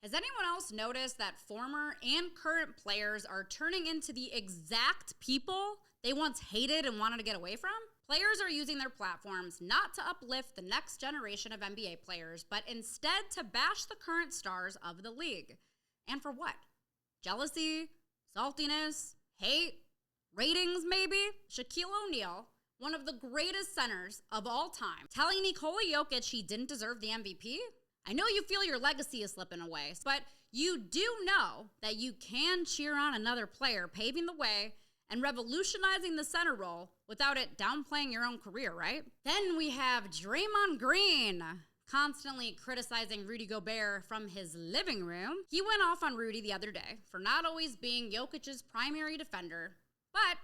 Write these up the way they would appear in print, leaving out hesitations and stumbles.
Has anyone else noticed that former and current players are turning into the exact people they once hated and wanted to get away from? Players are using their platforms not to uplift the next generation of NBA players, but instead to bash the current stars of the league. And for what? Jealousy? Saltiness? Hate? Ratings, maybe? Shaquille O'Neal, one of the greatest centers of all time, telling Nikola Jokic he didn't deserve the MVP? I know you feel your legacy is slipping away, but you do know that you can cheer on another player paving the way and revolutionizing the center role without it downplaying your own career, right? Then we have Draymond Green constantly criticizing Rudy Gobert from his living room. He went off on Rudy the other day for not always being Jokic's primary defender, but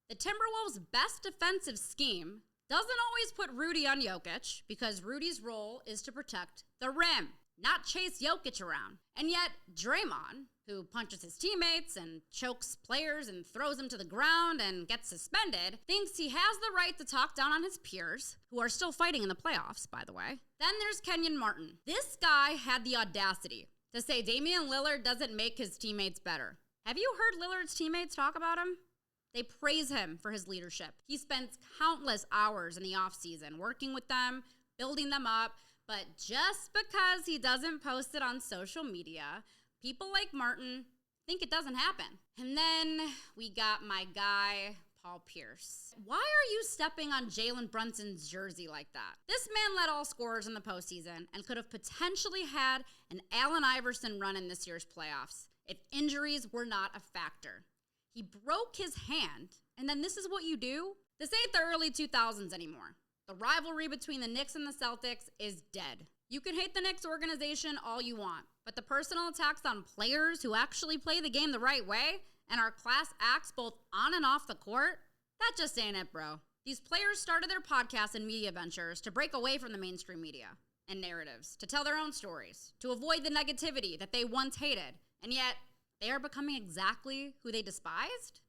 the Timberwolves' best defensive scheme doesn't always put Rudy on Jokic because Rudy's role is to protect the rim, not chase Jokic around. And yet, Draymond, who punches his teammates and chokes players and throws them to the ground and gets suspended, thinks he has the right to talk down on his peers, who are still fighting in the playoffs, by the way. Then there's Kenyon Martin. This guy had the audacity to say Damian Lillard doesn't make his teammates better. Have you heard Lillard's teammates talk about him? They praise him for his leadership. He spends countless hours in the offseason working with them, building them up, but just because he doesn't post it on social media, people like Martin think it doesn't happen. And then we got my guy, Paul Pierce. Why are you stepping on Jalen Brunson's jersey like that? This man led all scorers in the postseason and could have potentially had an Allen Iverson run in this year's playoffs if injuries were not a factor. He broke his hand, and then this is what you do? This ain't the early 2000s anymore. The rivalry between the Knicks and the Celtics is dead. You can hate the Knicks organization all you want, but the personal attacks on players who actually play the game the right way and are class acts both on and off the court, that just ain't it, bro. These players started their podcasts and media ventures to break away from the mainstream media and narratives, to tell their own stories, to avoid the negativity that they once hated, and yet they are becoming exactly who they despised?